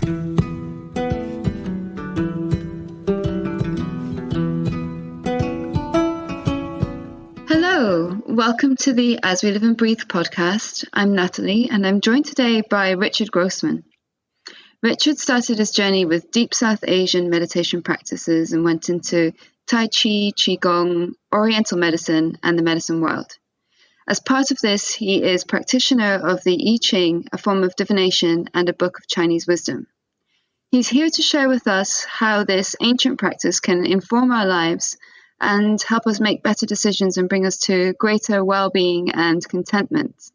Hello, welcome to the As We Live and Breathe podcast. I'm Natalie, and I'm joined today by Richard Grossman. Richard started his journey with deep South Asian meditation practices and went into Tai Chi, Qigong, Oriental medicine, and the medicine world. As part of this, he is practitioner of the I-Ching, a form of divination, and a book of Chinese wisdom. He's here to share with us how this ancient practice can inform our lives and help us make better decisions and bring us to greater well-being and contentment.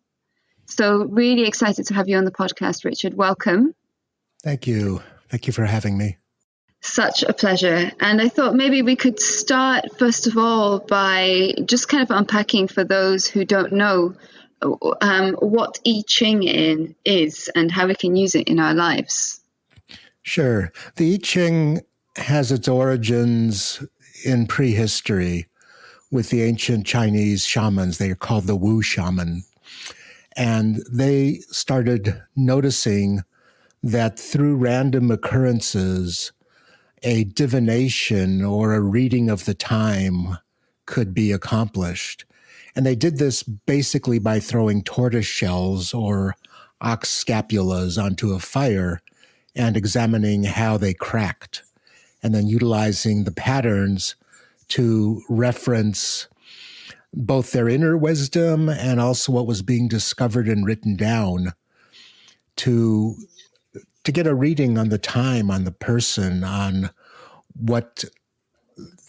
So really excited to have you on the podcast, Richard. Welcome. Thank you. Thank you for having me. Such a pleasure. And I thought maybe we could start, first of all, by just kind of unpacking for those who don't know what I-Ching is and how we can use it in our lives. Sure. The I-Ching has its origins in prehistory with the ancient Chinese shamans. They are called the Wu shaman. And they started noticing that through random occurrences, a divination or a reading of the time could be accomplished. And they did this basically by throwing tortoise shells or ox scapulas onto a fire and examining how they cracked, and then utilizing the patterns to reference both their inner wisdom and also what was being discovered and written down to get a reading on the time, on the person, on what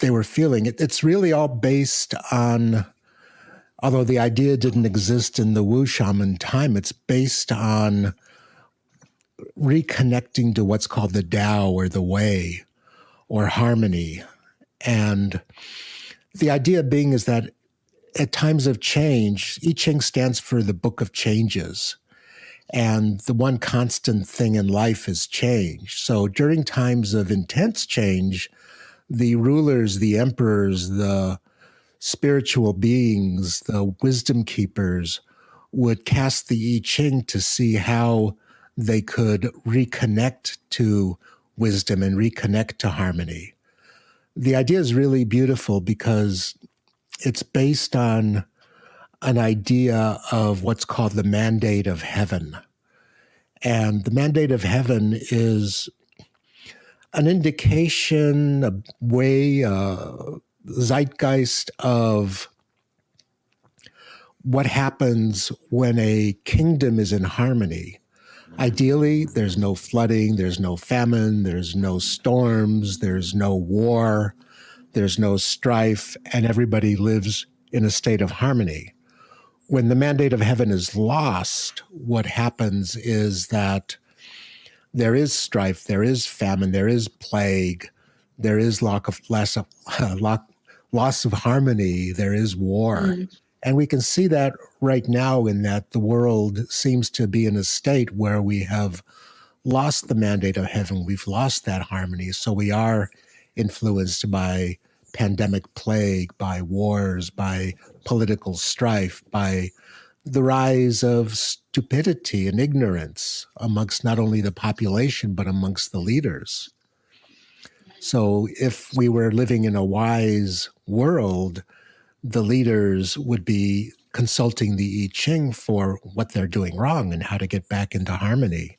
they were feeling. It's really all based on, although the idea didn't exist in the Wu shaman time, it's based on reconnecting to what's called the Tao or the way or harmony. And the idea being is that at times of change, I-Ching stands for the book of changes. And the one constant thing in life is change. So during times of intense change, the rulers, the emperors, the spiritual beings, the wisdom keepers would cast the I-Ching to see how they could reconnect to wisdom and reconnect to harmony. The idea is really beautiful because it's based on an idea of what's called the mandate of heaven. And the mandate of heaven is an indication, a way, a zeitgeist of what happens when a kingdom is in harmony. Ideally, there's no flooding, there's no famine, there's no storms, there's no war, there's no strife, and everybody lives in a state of harmony. When the mandate of heaven is lost, what happens is that there is strife, there is famine, there is plague, there is loss of harmony, there is war. Mm. And we can see that right now in that the world seems to be in a state where we have lost the mandate of heaven. We've lost that harmony. So we are influenced by pandemic plague, by wars, by political strife, by the rise of stupidity and ignorance amongst not only the population, but amongst the leaders. So if we were living in a wise world, the leaders would be consulting the I-Ching for what they're doing wrong and how to get back into harmony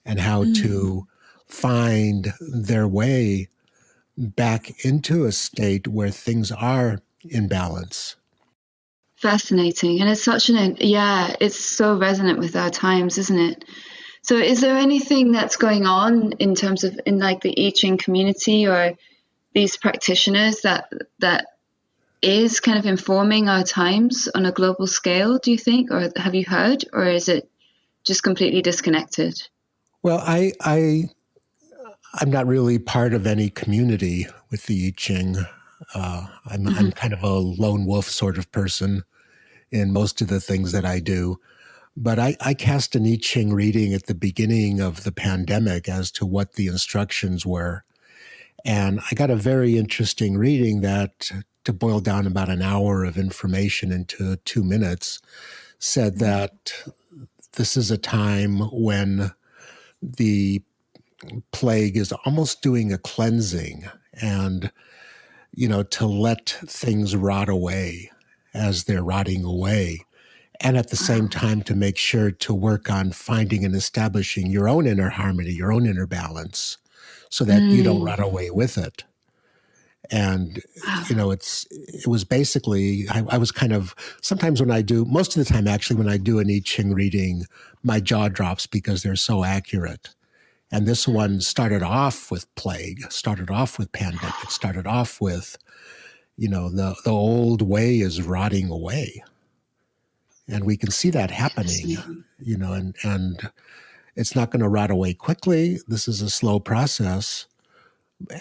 and how to find their way back into a state where things are in balance. Fascinating. And it's it's so resonant with our times, isn't it? So is there anything that's going on in terms of in like the I-Ching community or these practitioners that is kind of informing our times on a global scale, do you think? Or have you heard? Or is it just completely disconnected? Well, I'm not really part of any community with the I-Ching. I'm kind of a lone wolf sort of person in most of the things that I do. But I cast an I-Ching reading at the beginning of the pandemic as to what the instructions were. And I got a very interesting reading that, to boil down about an hour of information into 2 minutes, said that this is a time when the plague is almost doing a cleansing and, to let things rot away as they're rotting away. And at the same Wow. time, to make sure to work on finding and establishing your own inner harmony, your own inner balance, so that you don't Mm. run away with it. And, Wow. it was basically, I was kind of, sometimes most of the time, actually, when I do an I-Ching reading, my jaw drops because they're so accurate. And this one started off with plague, started off with pandemic, started off with, the old way is rotting away. And we can see that happening, Fascinating. and it's not going to rot away quickly. This is a slow process.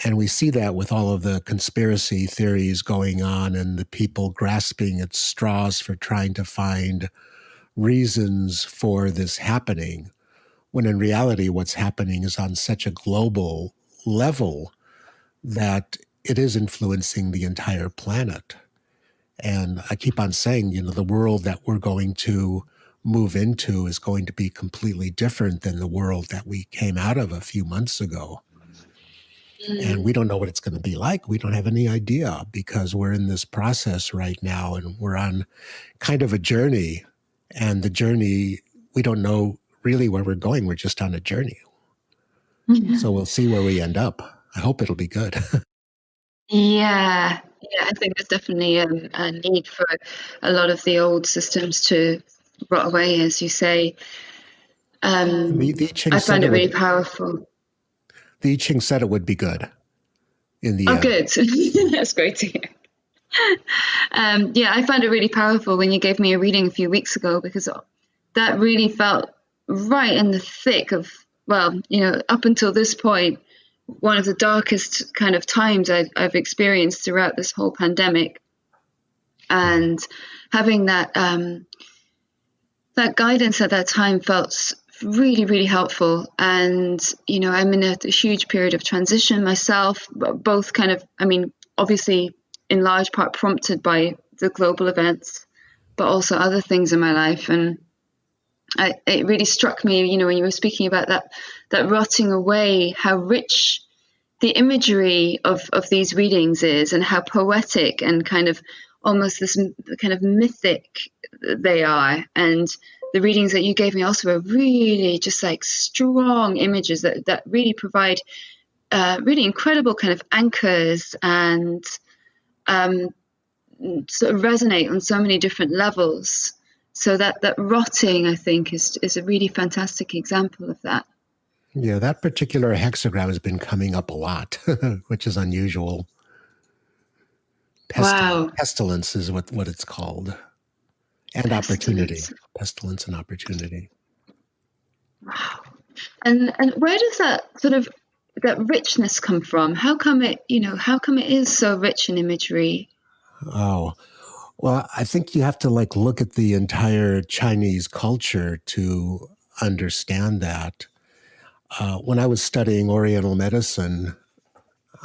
And we see that with all of the conspiracy theories going on and the people grasping at straws for trying to find reasons for this happening, when in reality, what's happening is on such a global level that it is influencing the entire planet. And I keep on saying, the world that we're going to move into is going to be completely different than the world that we came out of a few months ago. And we Mm. don't know what it's going to be like. We don't have any idea because we're in this process right now and we're on kind of a journey. And the journey, we don't know really where we're going. We're just on a journey. So we'll see where we end up. I hope it'll be good. Yeah, yeah, I think there's definitely a need for a lot of the old systems to rot away, as you say. And the I Ching I said find it it really would. powerful. The I Ching said it would be good in the Oh, end. good. That's great to hear. Yeah, I found it really powerful when you gave me a reading a few weeks ago because that really felt right in the thick of, well, up until this point, one of the darkest kind of times I've experienced throughout this whole pandemic. And having that guidance at that time felt really, really helpful. And, I'm in a huge period of transition myself, both kind of, I mean, obviously in large part prompted by the global events, but also other things in my life. And it really struck me, when you were speaking about that rotting away, how rich the imagery of these readings is and how poetic and kind of almost this kind of mythic they are. And the readings that you gave me also were really just like strong images that really provide really incredible kind of anchors and sort of resonate on so many different levels. So that rotting, I think, is a really fantastic example of that. Yeah, that particular hexagram has been coming up a lot, which is unusual. Wow. Pestilence is what it's called, and opportunity. Pestilence. Pestilence and opportunity. Wow. And where does that sort of that richness come from? How come it is so rich in imagery? Oh, well, I think you have to look at the entire Chinese culture to understand that. When I was studying Oriental medicine,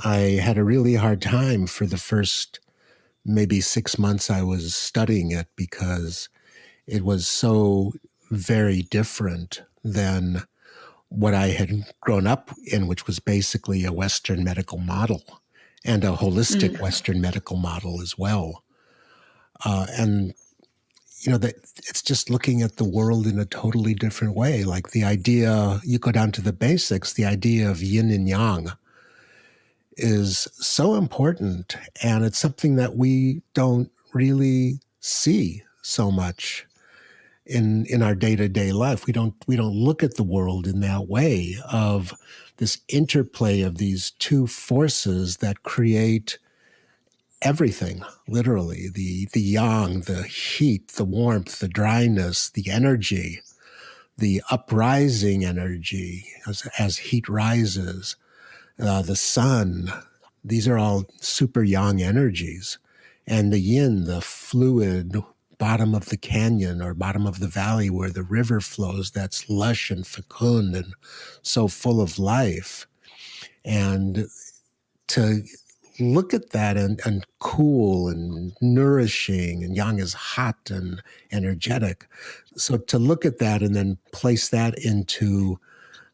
I had a really hard time for the first maybe 6 months I was studying it because it was so very different than what I had grown up in, which was basically a Western medical model and a holistic Mm. Western medical model as well. And that it's just looking at the world in a totally different way. Like the idea, you go down to the basics, the idea of yin and yang is so important, and it's something that we don't really see so much in our day-to-day life. We don't look at the world in that way of this interplay of these two forces that create everything, literally the yang, the heat, the warmth, the dryness, the energy, the uprising energy as heat rises, the sun. These are all super yang energies. And the yin, the fluid bottom of the canyon or bottom of the valley where the river flows, that's lush and fecund and so full of life. And to look at that and cool and nourishing, and yang is hot and energetic. So to look at that and then place that into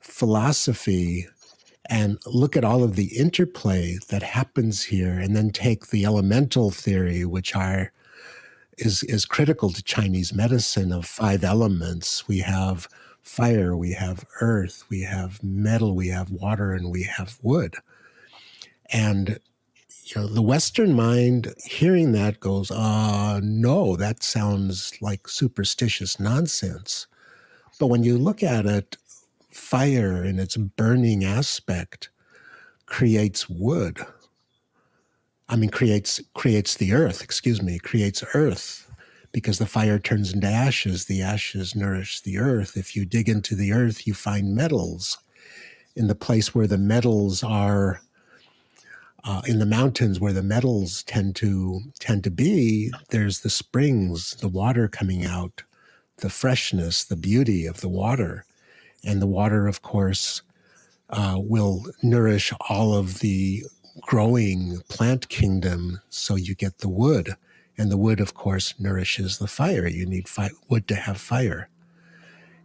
philosophy and look at all of the interplay that happens here, and then take the elemental theory, which is critical to Chinese medicine, of 5 elements. We have fire, we have earth, we have metal, we have water, and we have wood. And the Western mind, hearing that, goes, no, that sounds like superstitious nonsense. But when you look at it, fire in its burning aspect creates wood. Creates the earth, creates earth, because the fire turns into ashes. The ashes nourish the earth. If you dig into the earth, you find metals. In the place where the metals are, in the mountains where the metals tend to be, there's the springs, the water coming out, the freshness, the beauty of the water. And the water, of course, will nourish all of the growing plant kingdom, so you get the wood. And the wood, of course, nourishes the fire. You need wood to have fire.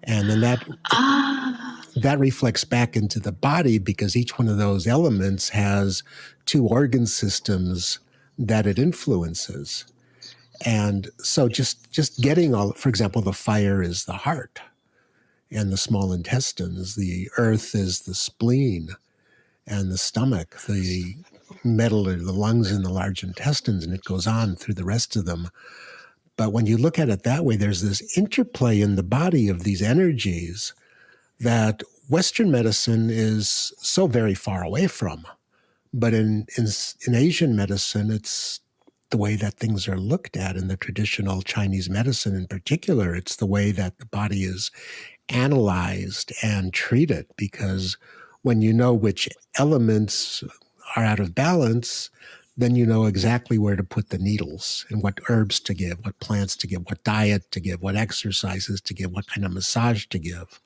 And then that reflects back into the body, because each one of those elements has 2 organ systems that it influences. And so just getting all, for example, the fire is the heart and the small intestines. The earth is the spleen and the stomach. The metal are the lungs and the large intestines, and it goes on through the rest of them. But when you look at it that way, there's this interplay in the body of these energies that Western medicine is so very far away from. But in Asian medicine, it's the way that things are looked at. In the traditional Chinese medicine in particular, it's the way that the body is analyzed and treated, because when you know which elements are out of balance, then you know exactly where to put the needles and what herbs to give, what plants to give, what diet to give, what exercises to give, what kind of massage to give.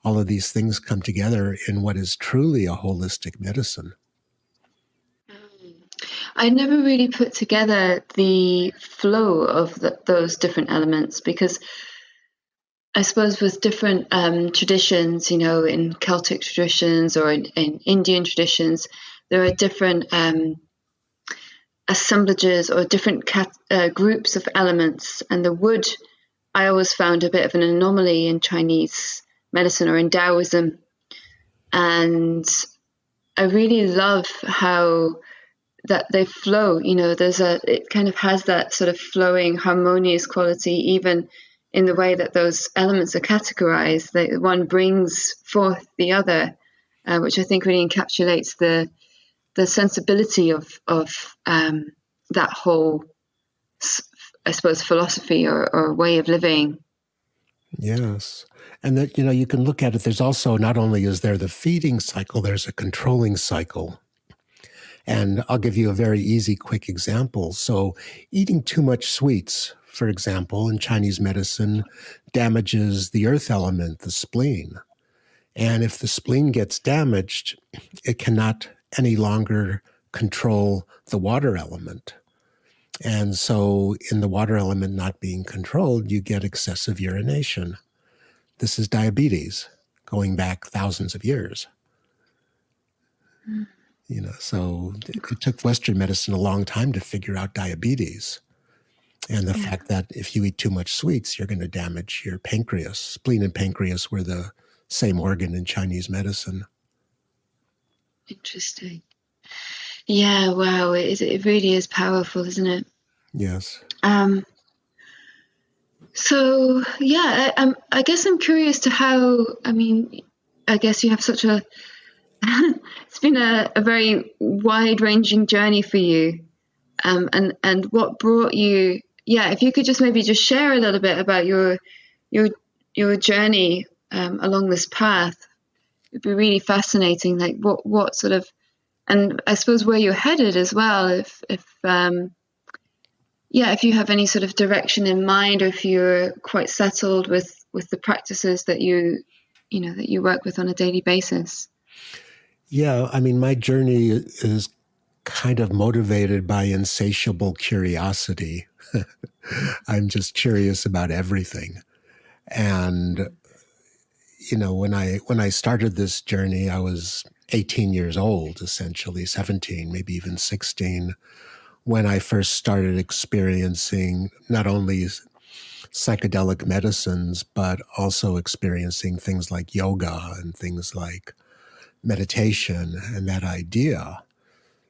All of these things come together in what is truly a holistic medicine. I never really put together the flow of those different elements, because I suppose with different traditions, in Celtic traditions or in Indian traditions, there are different assemblages or different groups of elements. And the wood, I always found a bit of an anomaly in Chinese medicine or in Taoism. And I really love how that they flow. It kind of has that sort of flowing, harmonious quality, even in the way that those elements are categorized. That one brings forth the other, which I think really encapsulates the sensibility of that whole, I suppose, philosophy or way of living. Yes. And that, you can look at it. There's also, not only is there the feeding cycle, there's a controlling cycle. And I'll give you a very easy, quick example. So eating too much sweets, for example, in Chinese medicine, damages the earth element, the spleen. And if the spleen gets damaged, it cannot any longer control the water element. And so in the water element not being controlled, you get excessive urination. This is diabetes, going back thousands of years. So it took Western medicine a long time to figure out diabetes. And the fact that if you eat too much sweets, you're going to damage your pancreas. Spleen and pancreas were the same organ in Chinese medicine. Interesting. Yeah, wow. It really is powerful, isn't it? Yes. So, yeah, I guess I'm curious to how, I guess you have such a, it's been a very wide-ranging journey for you. And what brought you, if you could just maybe just share a little bit about your journey along this path, it'd be really fascinating. Like what sort of, and I suppose where you're headed as well, if you have any sort of direction in mind, or if you're quite settled with the practices that you work with on a daily basis. Yeah, my journey is kind of motivated by insatiable curiosity. I'm just curious about everything. And when I started this journey, I was 18 years old, essentially 17, maybe even 16, when I first started experiencing not only psychedelic medicines, but also experiencing things like yoga and things like meditation and that idea.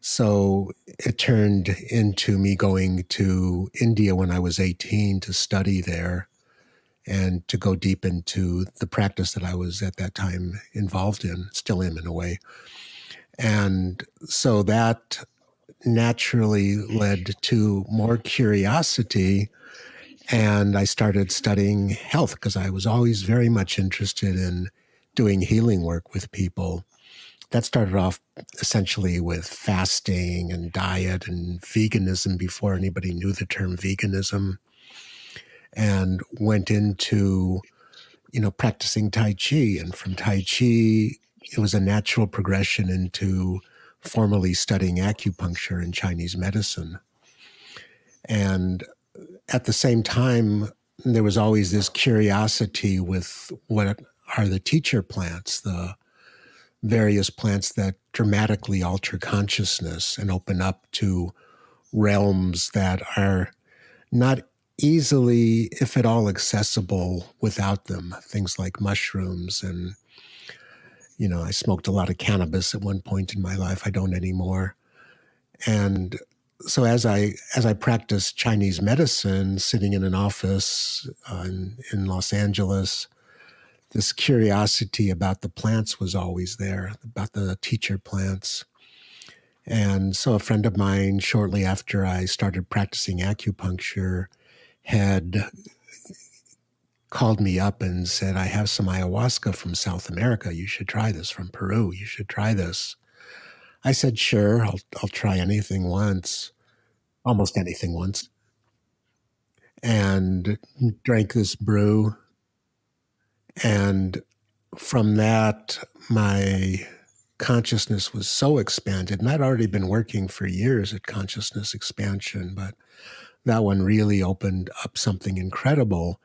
So it turned into me going to India when I was 18 to study there and to go deep into the practice that I was at that time involved in, still am in a way. And so that naturally led to more curiosity. And I started studying health because I was always very much interested in doing healing work with people. That started off essentially with fasting and diet and veganism before anybody knew the term veganism, and went into, practicing Tai Chi. And from Tai Chi, it was a natural progression into formally studying acupuncture and Chinese medicine. And at the same time, there was always this curiosity with what are the teacher plants, the various plants that dramatically alter consciousness and open up to realms that are not easily, if at all, accessible without them. Things like mushrooms. And, I smoked a lot of cannabis at one point in my life. I don't anymore. And so as I practiced Chinese medicine, sitting in an office in Los Angeles, this curiosity about the plants was always there, about the teacher plants. And so a friend of mine, shortly after I started practicing acupuncture, had called me up and said, I have some ayahuasca from South America. You should try this. From Peru. You should try this. I said, sure, I'll try anything once, almost anything once, and drank this brew. And from that, my consciousness was so expanded. And I'd already been working for years at consciousness expansion, but that one really opened up something incredible.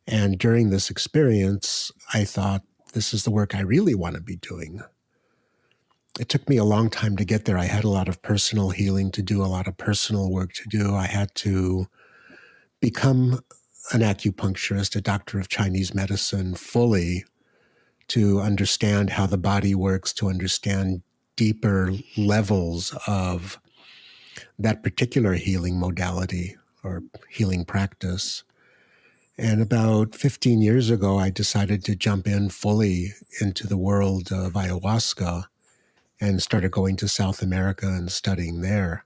And during this experience, I thought, this is the work I really want to be doing. It took me a long time to get there. I had a lot of personal healing to do, a lot of personal work to do. I had to become an acupuncturist, a doctor of Chinese medicine fully, to understand how the body works, to understand deeper levels of that particular healing modality or healing practice. And about 15 years ago, I decided to jump in fully into the world of ayahuasca and started going to South America and studying there.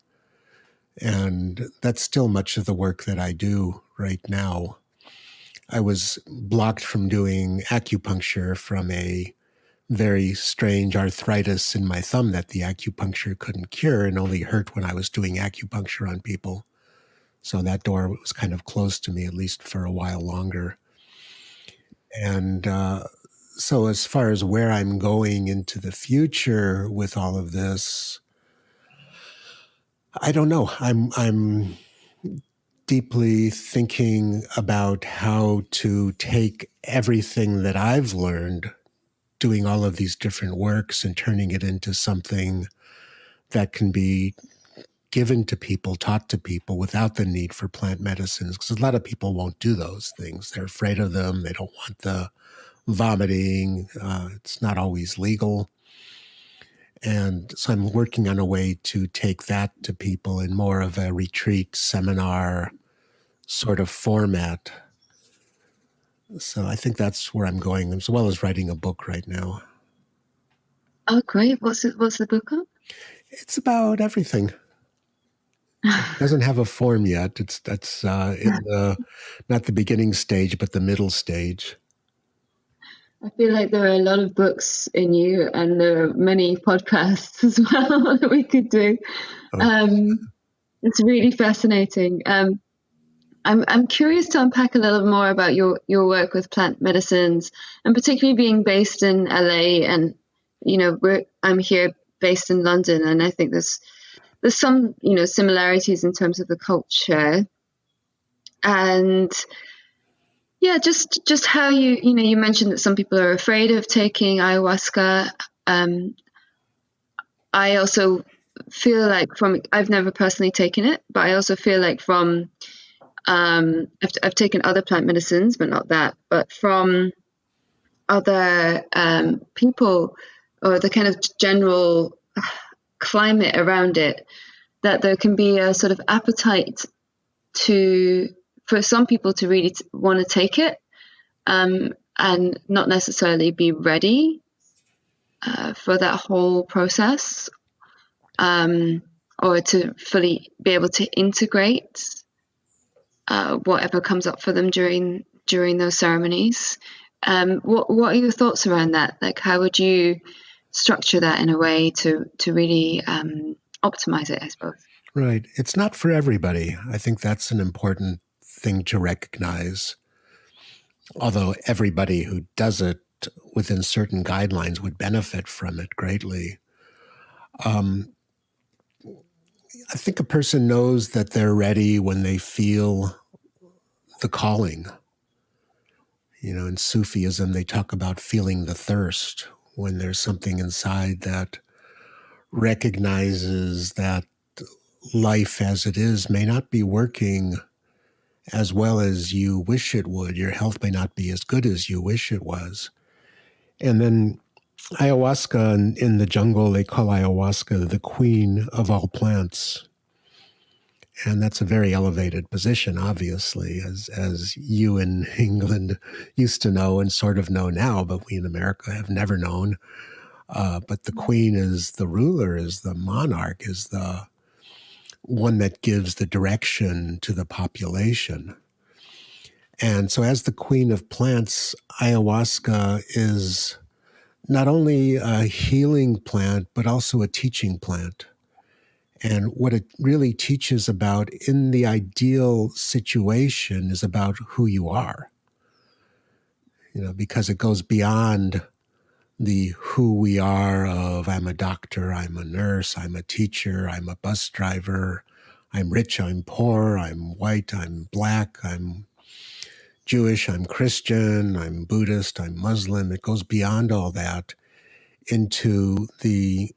And that's still much of the work that I do right now. I was blocked from doing acupuncture from a very strange arthritis in my thumb that the acupuncture couldn't cure and only hurt when I was doing acupuncture on people. So that door was kind of closed to me, at least for a while longer. And so as far as where I'm going into the future with all of this, I don't know. I'm deeply thinking about how to take everything that I've learned doing all of these different works and turning it into something that can be given to people, taught to people without the need for plant medicines. Because a lot of people won't do those things. They're afraid of them. They don't want the vomiting. It's not always legal. And so I'm working on a way to take that to people in more of a retreat seminar sort of format. So I think that's where I'm going, as well as writing a book right now. Oh, great. What's the book on? It's about everything. It doesn't have a form yet. That's in the not the beginning stage, but the middle stage. I feel like there are a lot of books in you, and there are many podcasts as well that we could do. Oh. It's really fascinating. I'm curious to unpack a little more about your work with plant medicines, and particularly being based in LA, and I'm here based in London, and I think there's some similarities in terms of the culture, and yeah, just how you mentioned that some people are afraid of taking ayahuasca. I also feel like I've never personally taken it, but I also feel like I've taken other plant medicines, but not that, but from other people or the kind of general climate around it, that there can be a sort of appetite for some people to really want to take it, and not necessarily be ready for that whole process, or to fully be able to integrate whatever comes up for them during those ceremonies. What are your thoughts around that? Like, how would you structure that in a way to really optimize it, I suppose? Right. It's not for everybody. I think that's an important thing to recognize. Although everybody who does it within certain guidelines would benefit from it greatly. I think a person knows that they're ready when they feel the calling. You know, in Sufism, they talk about feeling the thirst, when there's something inside that recognizes that life as it is may not be working as well as you wish it would. Your health may not be as good as you wish it was. And then ayahuasca, in the jungle, they call ayahuasca the queen of all plants. And that's a very elevated position, obviously, as you in England used to know and sort of know now, but we in America have never known. But the queen is the ruler, is the monarch, is the one that gives the direction to the population. And so as the queen of plants, ayahuasca is not only a healing plant, but also a teaching plant. And what it really teaches about in the ideal situation is about who you are, because it goes beyond the who we are of I'm a doctor, I'm a nurse, I'm a teacher, I'm a bus driver, I'm rich, I'm poor, I'm white, I'm black, I'm Jewish, I'm Christian, I'm Buddhist, I'm Muslim. It goes beyond all that into the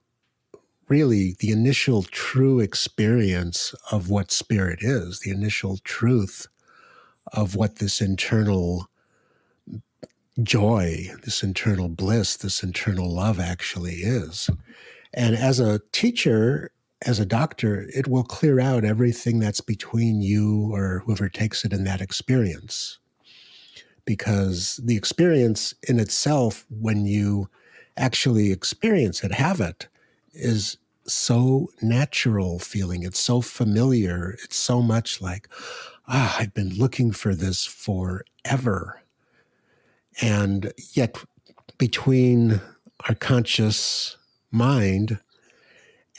initial true experience of what spirit is, the initial truth of what this internal joy, this internal bliss, this internal love actually is. And as a teacher, as a doctor, it will clear out everything that's between you or whoever takes it in that experience. Because the experience in itself, when you actually experience it, have it, is so natural feeling. It's so familiar. It's so much like, I've been looking for this forever. And yet between our conscious mind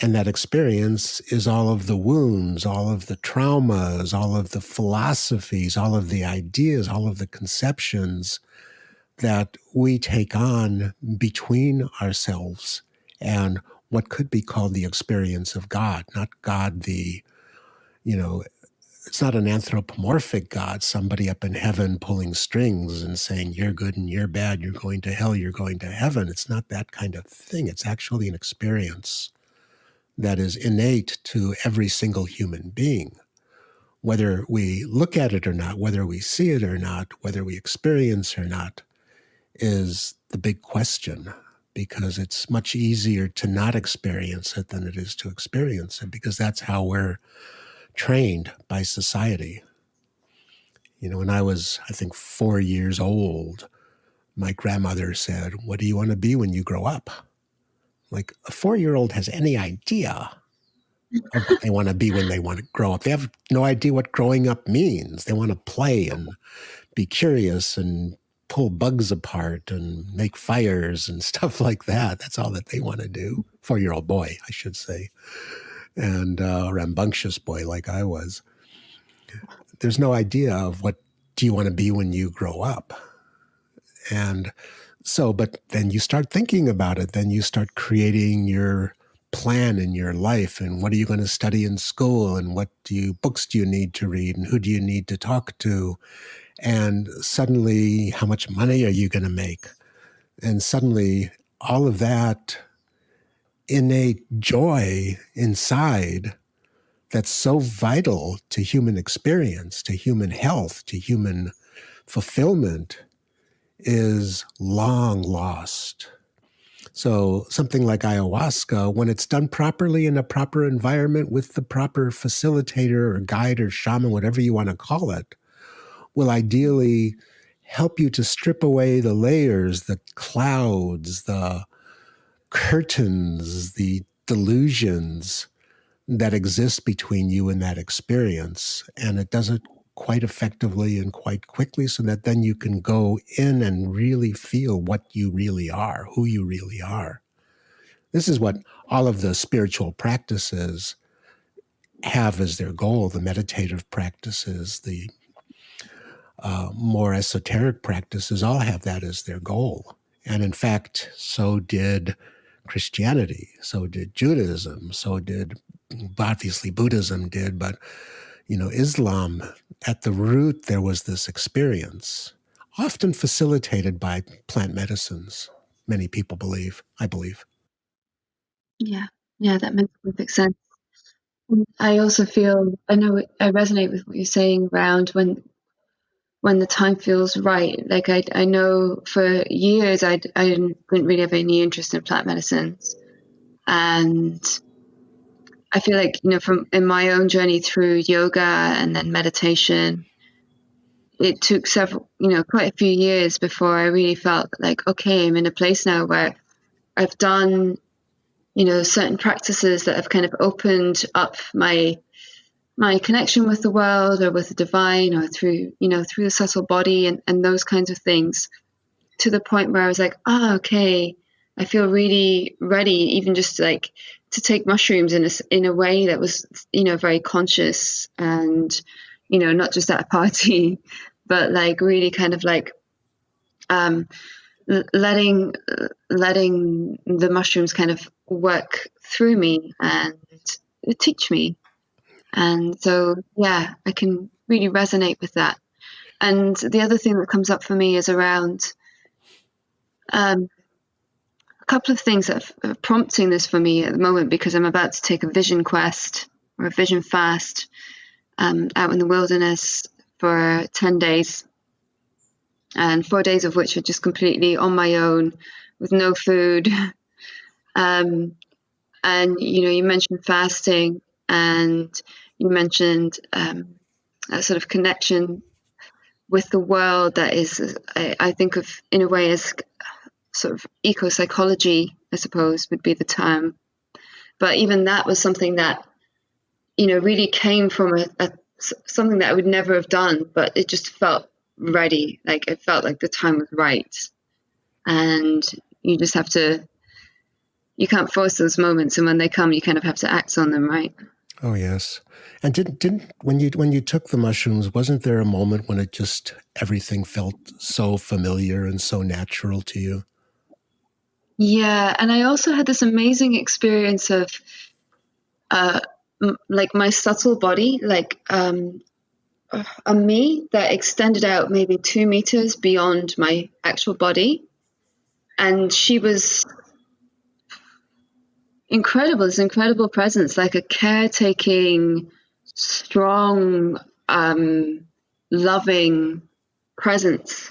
and that experience is all of the wounds, all of the traumas, all of the philosophies, all of the ideas, all of the conceptions that we take on between ourselves and what could be called the experience of God. Not God, it's not an anthropomorphic God, somebody up in heaven pulling strings and saying, you're good and you're bad, you're going to hell, you're going to heaven. It's not that kind of thing. It's actually an experience that is innate to every single human being. Whether we look at it or not, whether we see it or not, whether we experience or not, is the big question, because it's much easier to not experience it than it is to experience it, because that's how we're trained by society. When I was, I think, 4 years old, my grandmother said, what do you want to be when you grow up? Like, a 4-year-old has any idea of what they want to be when they want to grow up. They have no idea what growing up means. They want to play and be curious and pull bugs apart and make fires and stuff like that. That's all that they want to do. 4-year-old boy, I should say, and a rambunctious boy like I was. There's no idea of what do you want to be when you grow up. And so, but then you start thinking about it. Then you start creating your plan in your life, and what are you going to study in school, and what books do you need to read, and who do you need to talk to? And suddenly, how much money are you going to make? And suddenly, all of that innate joy inside that's so vital to human experience, to human health, to human fulfillment is long lost. So something like ayahuasca, when it's done properly in a proper environment with the proper facilitator or guide or shaman, whatever you want to call it, will ideally help you to strip away the layers, the clouds, the curtains, the delusions that exist between you and that experience. And it does it quite effectively and quite quickly so that then you can go in and really feel what you really are, who you really are. This is what all of the spiritual practices have as their goal, the meditative practices, the more esoteric practices all have that as their goal. And in fact, so did Christianity, so did Judaism, so did, obviously Buddhism did, but, Islam, at the root, there was this experience, often facilitated by plant medicines, many people believe, I believe. Yeah, that makes perfect sense. I also feel, I know I resonate with what you're saying around when the time feels right. Like I know for years I didn't really have any interest in plant medicines, and I feel like from in my own journey through yoga and then meditation, it took several quite a few years before I really felt like, okay, I'm in a place now where I've done certain practices that have kind of opened up my connection with the world or with the divine, or through through the subtle body and those kinds of things, to the point where I was like, okay, I feel really ready, even just like to take mushrooms in a way that was very conscious, and not just at a party, but like really kind of like letting the mushrooms kind of work through me and teach me. And so, yeah, I can really resonate with that. And the other thing that comes up for me is around a couple of things that are prompting this for me at the moment, because I'm about to take a vision quest or a vision fast out in the wilderness for 10 days, and 4 days of which are just completely on my own with no food. And, you mentioned fasting, and you mentioned a sort of connection with the world that is, I think of in a way as sort of eco-psychology, I suppose would be the term. But even that was something that, really came from something that I would never have done, but it just felt ready. Like it felt like the time was right. And you just have to, you can't force those moments. And when they come, you kind of have to act on them, right? Oh, yes. And didn't when you took the mushrooms, wasn't there a moment when it just everything felt so familiar and so natural to you? Yeah, and I also had this amazing experience of like my subtle body, like a me that extended out maybe 2 meters beyond my actual body. And she was incredible, this incredible presence, like a caretaking, strong, loving presence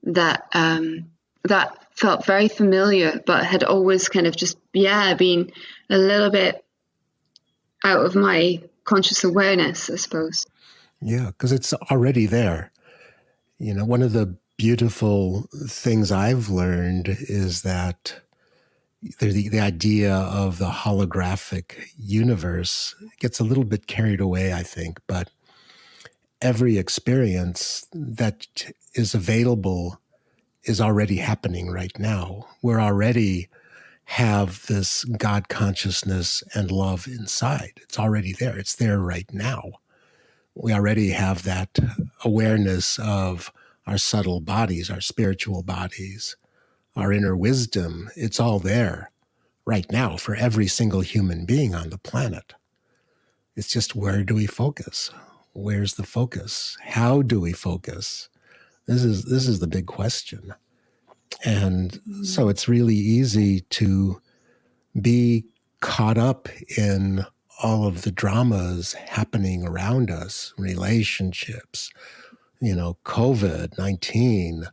that that felt very familiar, but had always kind of just been a little bit out of my conscious awareness, I suppose. Yeah, because it's already there. One of the beautiful things I've learned is that the idea of the holographic universe gets a little bit carried away, I think, but every experience that is available is already happening right now. We're already have this God consciousness and love inside. It's already there. It's there right now. We already have that awareness of our subtle bodies, our spiritual bodies, our inner wisdom. It's all there right now for every single human being on the planet. It's just, where do we focus? Where's the focus? How do we focus? This is the big question. And so it's really easy to be caught up in all of the dramas happening around us, relationships, COVID-19,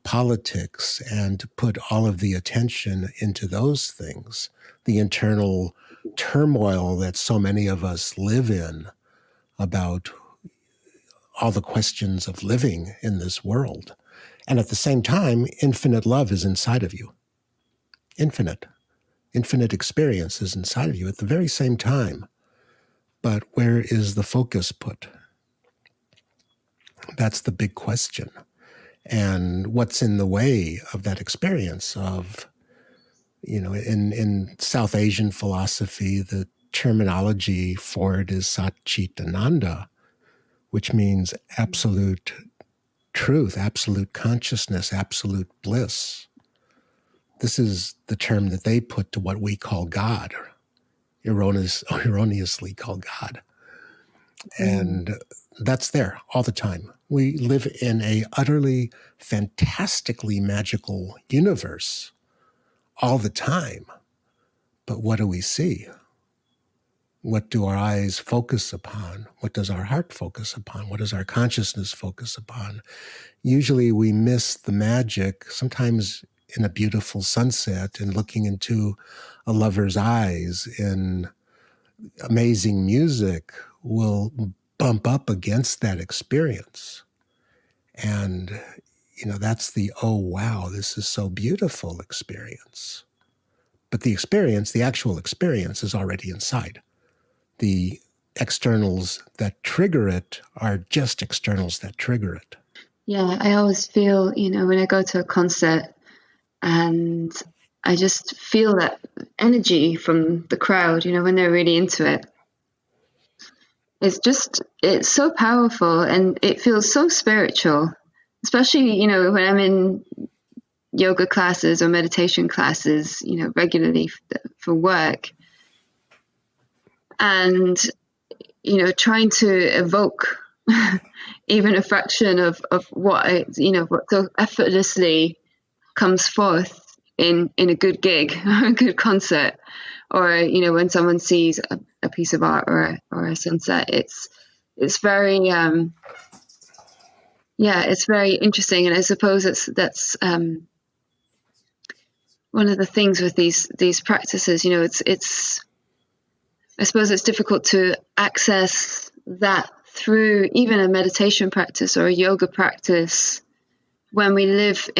politics, and to put all of the attention into those things, the internal turmoil that so many of us live in about all the questions of living in this world. And at the same time, infinite love is inside of you. Infinite experience is inside of you at the very same time. But where is the focus put? That's the big question. And what's in the way of that experience of, in South Asian philosophy, the terminology for it is Satchitananda, which means absolute truth, absolute consciousness, absolute bliss. This is the term that they put to what we call God, or erroneously call God. And that's there all the time. We live in a utterly fantastically magical universe all the time. But what do we see? What do our eyes focus upon? What does our heart focus upon? What does our consciousness focus upon? Usually we miss the magic, sometimes in a beautiful sunset and looking into a lover's eyes, in amazing music will bump up against that experience. And, that's the, oh, wow, this is so beautiful experience. But the experience, the actual experience, is already inside. The externals that trigger it are just externals that trigger it. Yeah, I always feel, when I go to a concert and I just feel that energy from the crowd, when they're really into it. It's so powerful and it feels so spiritual, especially, when I'm in yoga classes or meditation classes, regularly for work. And, trying to evoke even a fraction of what what so effortlessly comes forth in a good gig or a good concert, or when someone sees a piece of art or a sunset. It's very it's very interesting, and I suppose that's one of the things with these practices. It's I suppose it's difficult to access that through even a meditation practice or a yoga practice when we live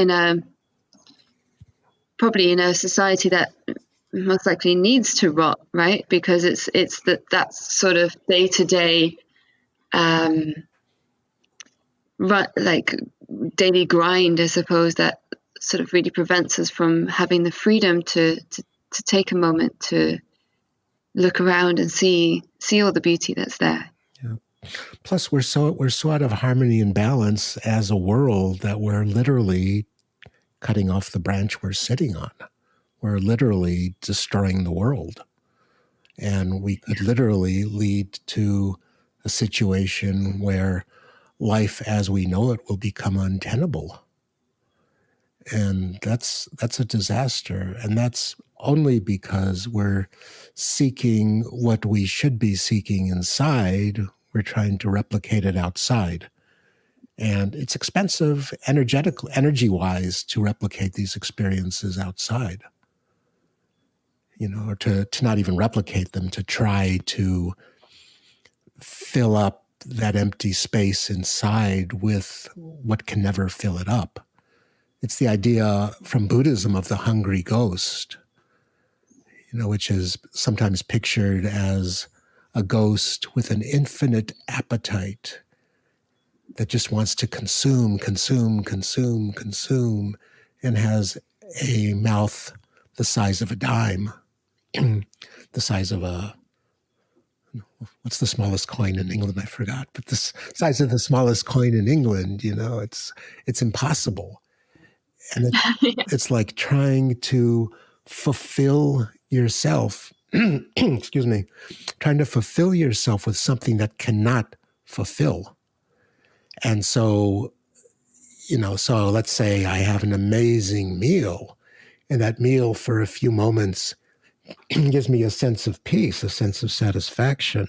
probably in a society that most likely needs to rot, right? Because it's that's sort of day-to-day like daily grind, I suppose, that sort of really prevents us from having the freedom to take a moment to look around and see all the beauty that's there. Yeah. Plus, we're so out of harmony and balance as a world that we're literally cutting off the branch we're sitting on. We're literally destroying the world. And we could literally lead to a situation where life as we know it will become untenable. And that's a disaster. And that's only because we're seeking what we should be seeking inside. We're trying to replicate it outside. And it's expensive energy-wise to replicate these experiences outside. Or to not even replicate them, to try to fill up that empty space inside with what can never fill it up. It's the idea from Buddhism of the hungry ghost, which is sometimes pictured as a ghost with an infinite appetite that just wants to consume, and has a mouth the size of a dime, the size of what's the smallest coin in England? I forgot, but the size of the smallest coin in England, it's impossible. And it's like trying to fulfill yourself, excuse me, trying to fulfill yourself with something that cannot fulfill. And so, so let's say I have an amazing meal, and that meal for a few moments gives me a sense of peace, a sense of satisfaction.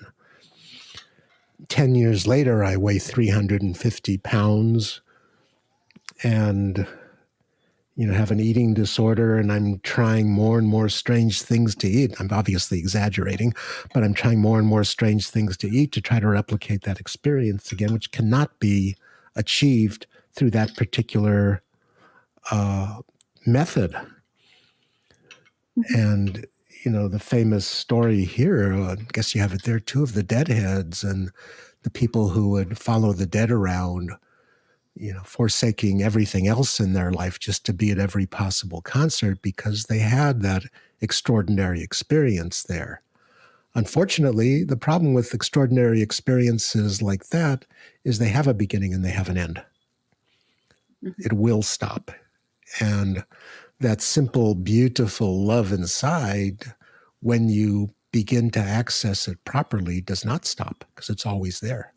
10 years later, I weigh 350 pounds and have an eating disorder, and I'm trying more and more strange things to eat. I'm obviously exaggerating, but I'm trying more and more strange things to eat to try to replicate that experience again, which cannot be achieved through that particular method. And, the famous story here, I guess you have it there too, of the deadheads and the people who would follow the dead around, forsaking everything else in their life just to be at every possible concert because they had that extraordinary experience there. Unfortunately, the problem with extraordinary experiences like that is they have a beginning and they have an end. It will stop. And that simple, beautiful love inside, when you begin to access it properly, does not stop because it's always there.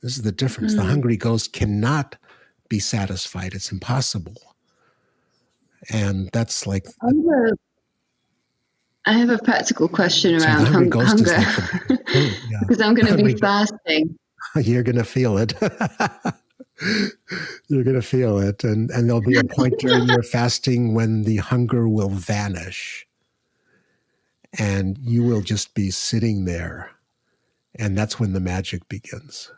This is the difference. The hungry ghost cannot be satisfied. It's impossible. And that's like... I have a practical question around the hungry ghost hunger. Is like yeah. Because I'm going to be fasting. You're going to feel it. You're going to feel it. And there'll be a point during your fasting when the hunger will vanish. And you will just be sitting there. And that's when the magic begins.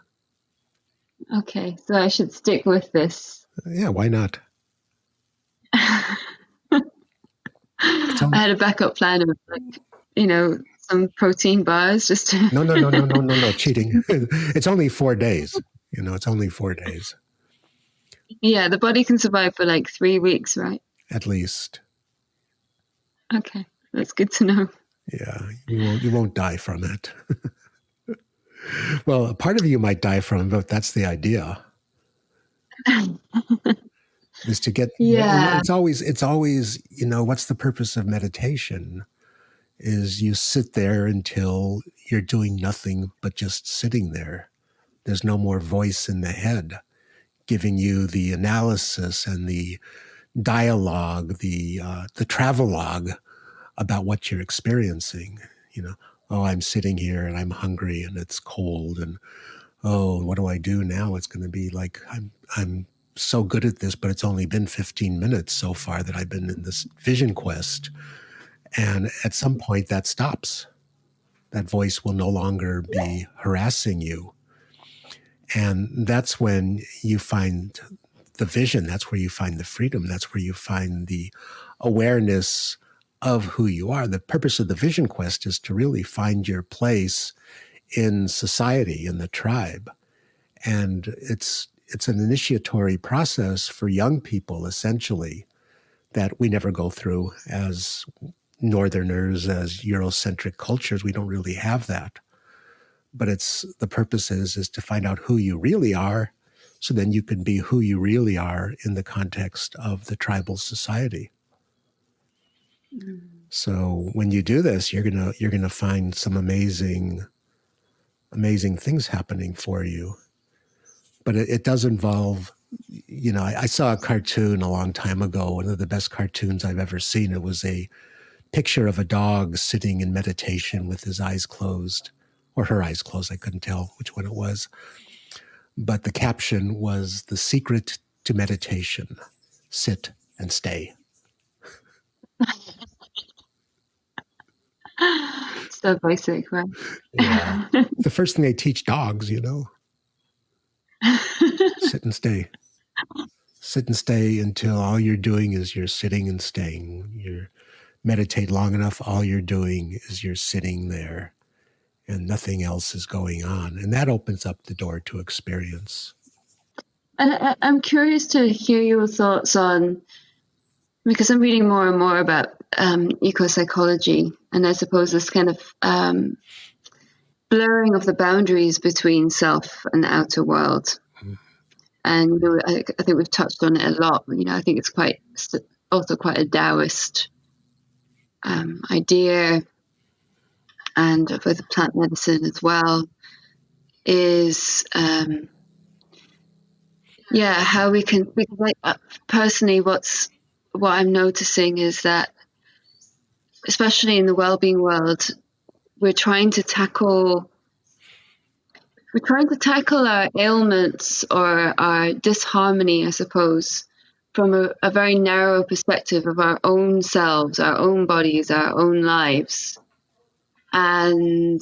Okay, so I should stick with this. Yeah, why not? I had a backup plan of some protein bars just to... No, cheating. It's only 4 days. It's only 4 days. Yeah, the body can survive for like 3 weeks, right? At least. Okay, that's good to know. Yeah, you won't die from it. Well, a part of you might die from it, but that's the idea. Is to get... Yeah. It's always, what's the purpose of meditation? Is you sit there until you're doing nothing but just sitting there. There's no more voice in the head giving you the analysis and the dialogue, the travelogue about what you're experiencing. Oh, I'm sitting here and I'm hungry and it's cold, and oh, what do I do now? It's going to be like I'm so good at this, but it's only been 15 minutes so far that I've been in this vision quest. And at some point that stops. That voice will no longer be harassing you. And that's when you find the vision. That's where you find the freedom. That's where you find the awareness of who you are. The purpose of the vision quest is to really find your place in society, in the tribe. And it's an initiatory process for young people, essentially, that we never go through as Northerners, as Eurocentric cultures. We don't really have that. But the purpose is to find out who you really are, so then you can be who you really are in the context of the tribal society. So when you do this, you're gonna find some amazing things happening for you. But it does involve, I saw a cartoon a long time ago, one of the best cartoons I've ever seen. It was a picture of a dog sitting in meditation with his eyes closed, or her eyes closed. I couldn't tell which one it was. But the caption was, "The secret to meditation: sit and stay." So basic, right? Yeah. The first thing they teach dogs, sit and stay. Sit and stay until all you're doing is you're sitting and staying. You meditate long enough, all you're doing is you're sitting there and nothing else is going on. And that opens up the door to experience. And I'm curious to hear your thoughts on, because I'm reading more and more about eco-psychology, and I suppose this kind of blurring of the boundaries between self and the outer world. And I think we've touched on it a lot. I think it's also quite a Taoist idea, and with plant medicine as well, is how we can, because personally what I'm noticing is that especially in the well-being world, we're trying to tackle our ailments or our disharmony, I suppose, from a very narrow perspective of our own selves, our own bodies, our own lives. And,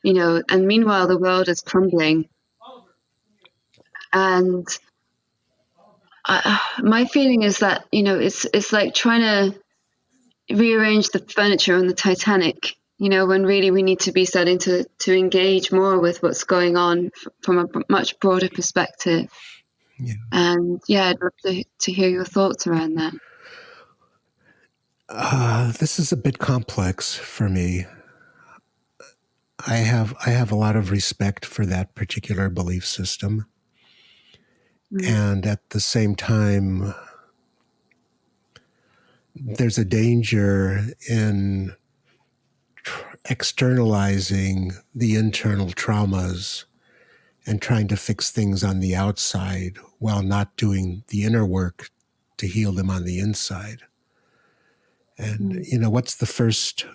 and meanwhile, the world is crumbling. And my feeling is that, it's like trying to rearrange the furniture on the Titanic, when really we need to be starting to engage more with what's going on from a much broader perspective. Yeah. And I'd love to hear your thoughts around that. This is a bit complex for me. I have a lot of respect for that particular belief system. And at the same time, there's a danger in externalizing the internal traumas and trying to fix things on the outside while not doing the inner work to heal them on the inside. And what's the first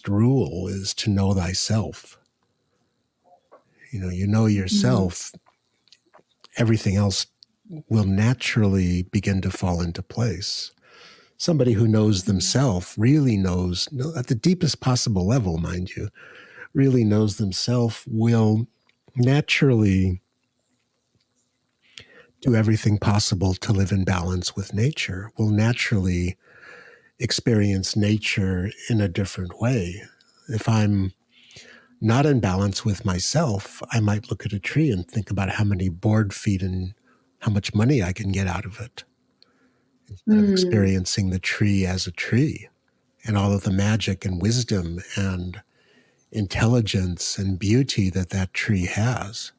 rule is to know thyself. You know yourself, everything else will naturally begin to fall into place. Somebody who knows themselves really knows, at the deepest possible level, mind you, really knows themselves, will naturally do everything possible to live in balance with nature, will naturally experience nature in a different way. If I'm not in balance with myself, I might look at a tree and think about how many board feet and how much money I can get out of it, instead of experiencing the tree as a tree and all of the magic and wisdom and intelligence and beauty that tree has.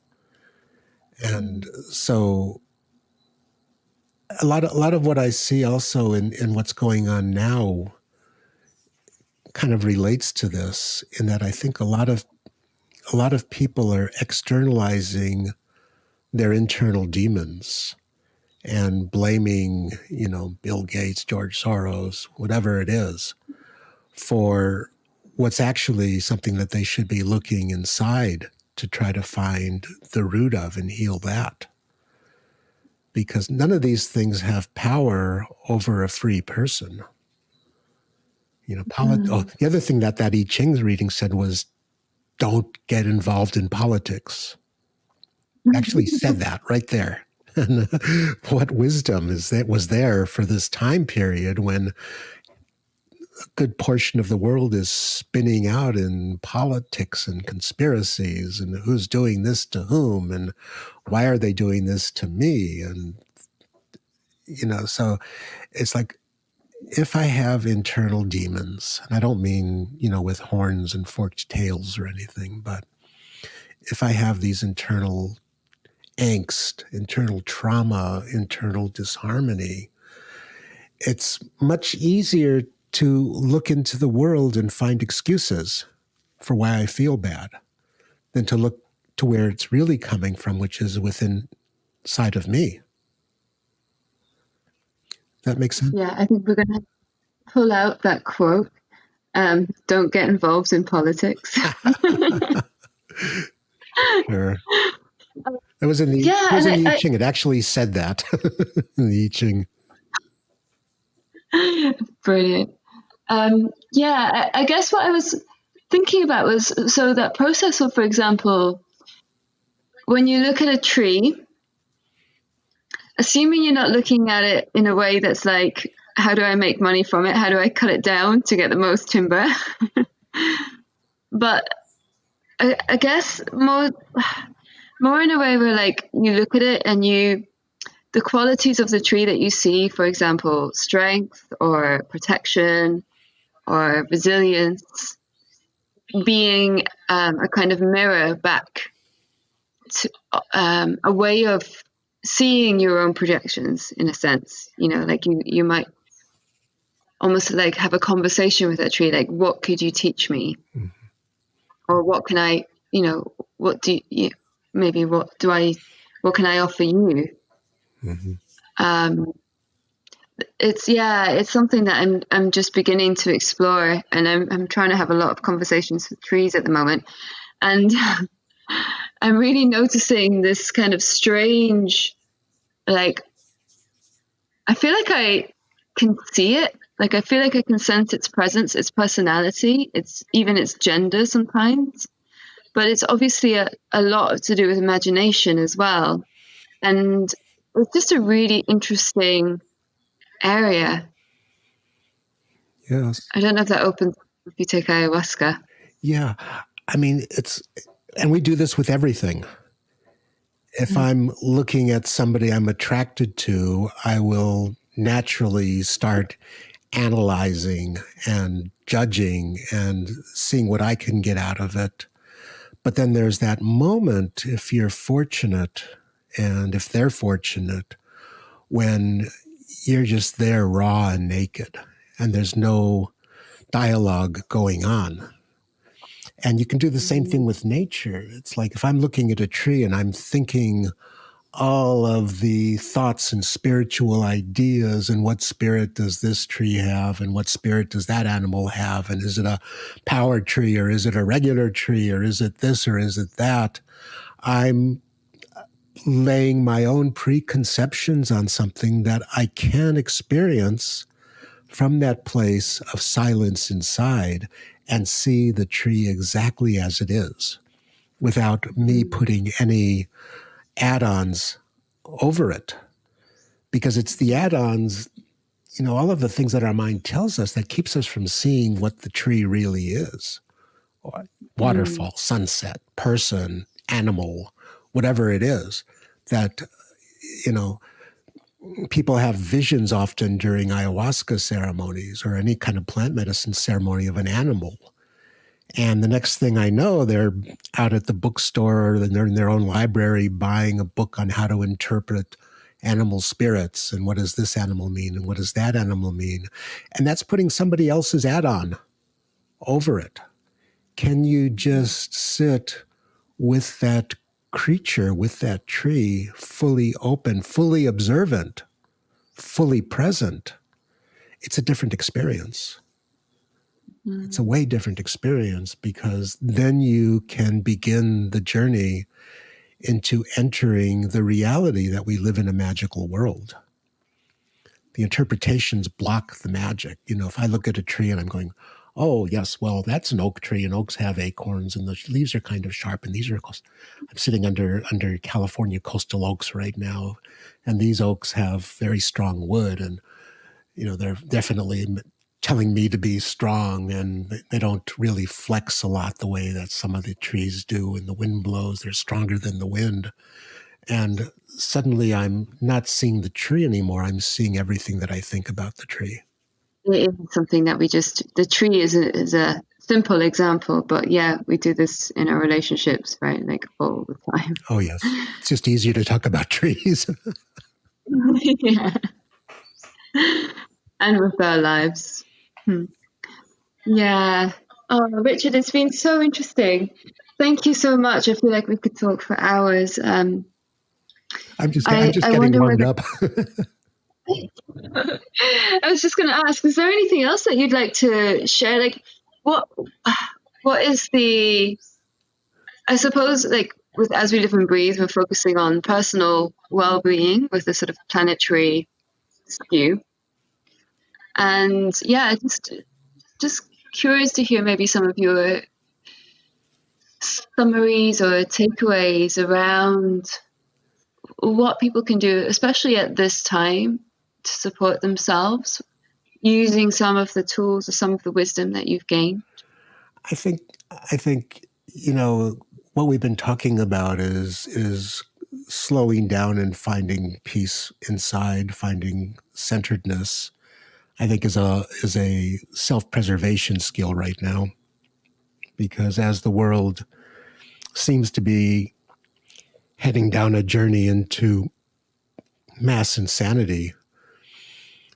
And so a lot of what I see also in what's going on now kind of relates to this, in that I think a lot of people are externalizing their internal demons and blaming, Bill Gates, George Soros, whatever it is, for what's actually something that they should be looking inside to try to find the root of and heal that. Because none of these things have power over a free person. The other thing that I-Ching's reading said was, don't get involved in politics. It actually said that right there. And what wisdom was there for this time period when a good portion of the world is spinning out in politics and conspiracies and who's doing this to whom and why are they doing this to me? And, so it's like, if I have internal demons, and I don't mean, with horns and forked tails or anything, but if I have these internal angst, internal trauma, internal disharmony, it's much easier to look into the world and find excuses for why I feel bad than to look to where it's really coming from, which is within side of me. That makes sense? Yeah, I think we're going to pull out that quote. Don't get involved in politics. Sure. It was in the i-Ching. It actually said that in the i-Ching. Brilliant. I guess what I was thinking about was, so that process of, for example, when you look at a tree, assuming you're not looking at it in a way that's like, how do I make money from it? How do I cut it down to get the most timber? But I guess more in a way where, like, you look at it and the qualities of the tree that you see, for example, strength or protection or resilience, being a kind of mirror back to a way of seeing your own projections, in a sense. Like you might almost like have a conversation with that tree, like, what could you teach me? Mm-hmm. Or what can I, what can I offer you? Mm-hmm. it's something that I'm just beginning to explore, and I'm trying to have a lot of conversations with trees at the moment, and I'm really noticing this kind of strange, like, I feel like I can see it. Like, I feel like I can sense its presence, its personality, its gender sometimes. But it's obviously a lot to do with imagination as well. And it's just a really interesting area. Yes. I don't know if that opens up if you take ayahuasca. Yeah. I mean, and we do this with everything. If I'm looking at somebody I'm attracted to, I will naturally start analyzing and judging and seeing what I can get out of it. But then there's that moment, if you're fortunate and if they're fortunate, when you're just there raw and naked and there's no dialogue going on. And you can do the same thing with nature. It's like if I'm looking at a tree and I'm thinking all of the thoughts and spiritual ideas and what spirit does this tree have and what spirit does that animal have, and is it a power tree or is it a regular tree or is it this or is it that, I'm laying my own preconceptions on something that I can experience from that place of silence inside and see the tree exactly as it is without me putting any add-ons over it. Because it's the add-ons, all of the things that our mind tells us that keeps us from seeing what the tree really is. Waterfall, sunset, person, animal, whatever it is that, people have visions often during ayahuasca ceremonies or any kind of plant medicine ceremony of an animal. And the next thing I know, they're out at the bookstore and they're in their own library buying a book on how to interpret animal spirits and what does this animal mean and what does that animal mean. And that's putting somebody else's add-on over it. Can you just sit with that creature, with that tree, fully open, fully observant, fully present? It's a different experience. It's a way different experience because then you can begin the journey into entering the reality that we live in a magical world. The interpretations block the magic. If I look at a tree and I'm going, oh, yes, well, that's an oak tree, and oaks have acorns, and the leaves are kind of sharp, and these are, I'm sitting under California coastal oaks right now, and these oaks have very strong wood, and, they're definitely telling me to be strong, and they don't really flex a lot the way that some of the trees do. And the wind blows, they're stronger than the wind. And suddenly I'm not seeing the tree anymore. I'm seeing everything that I think about the tree. It is something that the tree is a simple example, but yeah, we do this in our relationships, right? Like all the time. Oh, yes. It's just easier to talk about trees. Yeah. And with our lives. Yeah. Oh, Richard, it's been so interesting. Thank you so much. I feel like we could talk for hours. I'm just getting warmed up. I was just going to ask, is there anything else that you'd like to share? Like, what is I suppose, like, with As We Live and Breathe, we're focusing on personal well-being with a sort of planetary skew. And yeah, just curious to hear maybe some of your summaries or takeaways around what people can do, especially at this time, to support themselves using some of the tools or some of the wisdom that you've gained. I think what we've been talking about is slowing down and finding peace inside, finding centeredness. I think is a self-preservation skill right now, because as the world seems to be heading down a journey into mass insanity,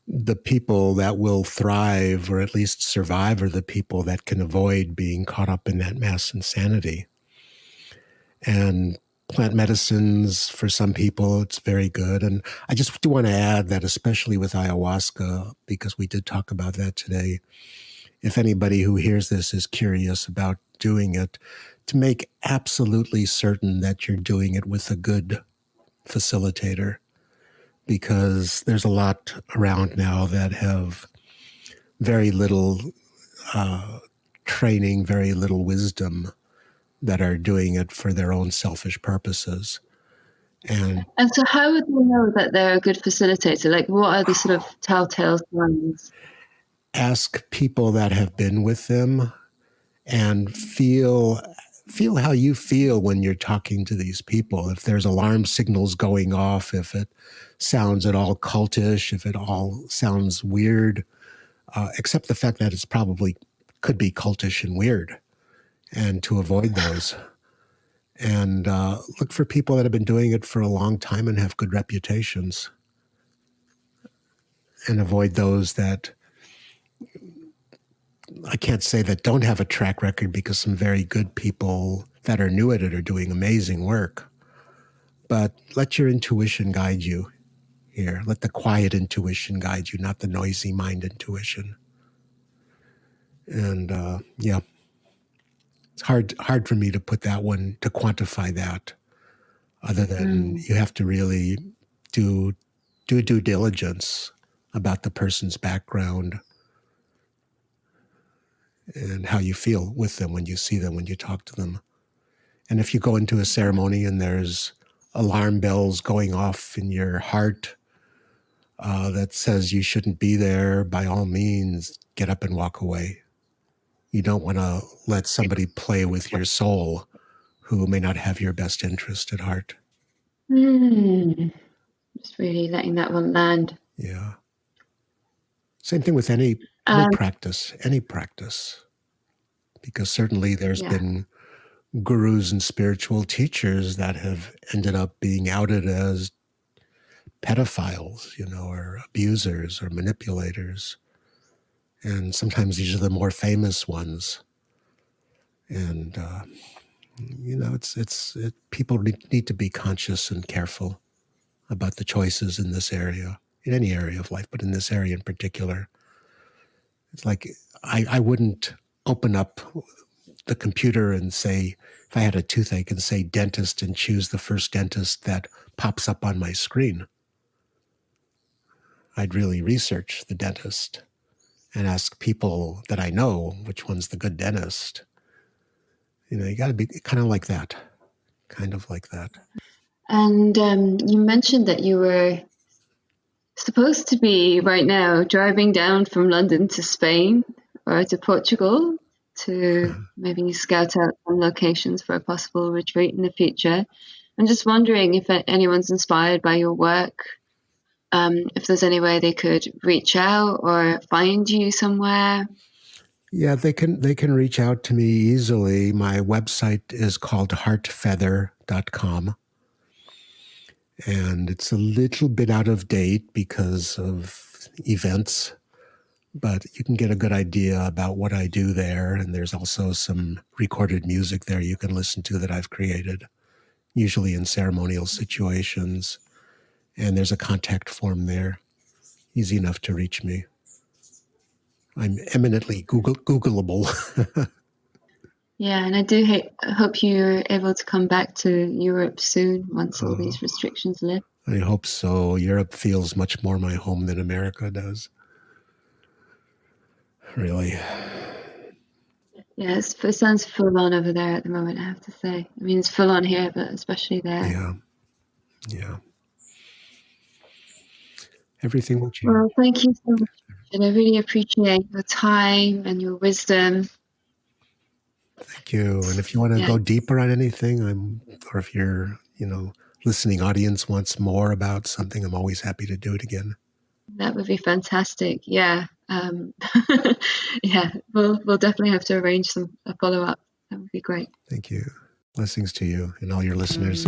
the people that will thrive or at least survive are the people that can avoid being caught up in that mass insanity. And plant medicines for some people, it's very good. And I just do want to add that, especially with ayahuasca, because we did talk about that today, if anybody who hears this is curious about doing it, to make absolutely certain that you're doing it with a good facilitator, because there's a lot around now that have very little training, very little wisdom, that are doing it for their own selfish purposes. And so how would they know that they're a good facilitator? Like, what are the sort of telltale signs? Ask people that have been with them and feel how you feel when you're talking to these people. If there's alarm signals going off, if it sounds at all cultish, if it all sounds weird, except the fact that it's probably could be cultish and weird, and to avoid those. And look for people that have been doing it for a long time and have good reputations, and avoid those that, I can't say that don't have a track record, because some very good people that are new at it are doing amazing work. But let your intuition guide you here. Let the quiet intuition guide you, not the noisy mind intuition. And yeah, it's hard for me to put that one, to quantify that, other than you have to really do due diligence about the person's background and how you feel with them when you see them, when you talk to them. And if you go into a ceremony and there's alarm bells going off in your heart that says you shouldn't be there, by all means, get up and walk away. You don't want to let somebody play with your soul who may not have your best interest at heart. Just really letting that one land. Yeah. Same thing with any practice, because certainly there's been gurus and spiritual teachers that have ended up being outed as pedophiles, or abusers or manipulators. And sometimes these are the more famous ones. And, people need to be conscious and careful about the choices in this area, in any area of life, but in this area in particular. It's like, I wouldn't open up the computer and say, if I had a toothache, and say dentist, and choose the first dentist that pops up on my screen. I'd really research the dentist and ask people that I know which one's the good dentist. You got to be kind of like that. And you mentioned that you were supposed to be right now driving down from London to Spain or to Portugal to maybe scout out some locations for a possible retreat in the future. I'm just wondering if anyone's inspired by your work, if there's any way they could reach out or find you somewhere. Yeah, they can reach out to me easily. My website is called heartfeather.com. And it's a little bit out of date because of events, but you can get a good idea about what I do there. And there's also some recorded music there you can listen to that I've created, usually in ceremonial situations. And there's a contact form there, easy enough to reach me. I'm eminently Googleable. Yeah, and I do hope you're able to come back to Europe soon once all these restrictions lift. I hope so. Europe feels much more my home than America does. Really. Yeah, it sounds full on over there at the moment, I have to say. I mean, it's full on here, but especially there. Yeah. Everything will change. Well, thank you so much. And I really appreciate your time and your wisdom. Thank you. And if you want to go deeper on anything, or if your, listening audience wants more about something, I'm always happy to do it again. That would be fantastic. Yeah. Yeah, we'll definitely have to arrange a follow-up. That would be great. Thank you. Blessings to you and all your listeners.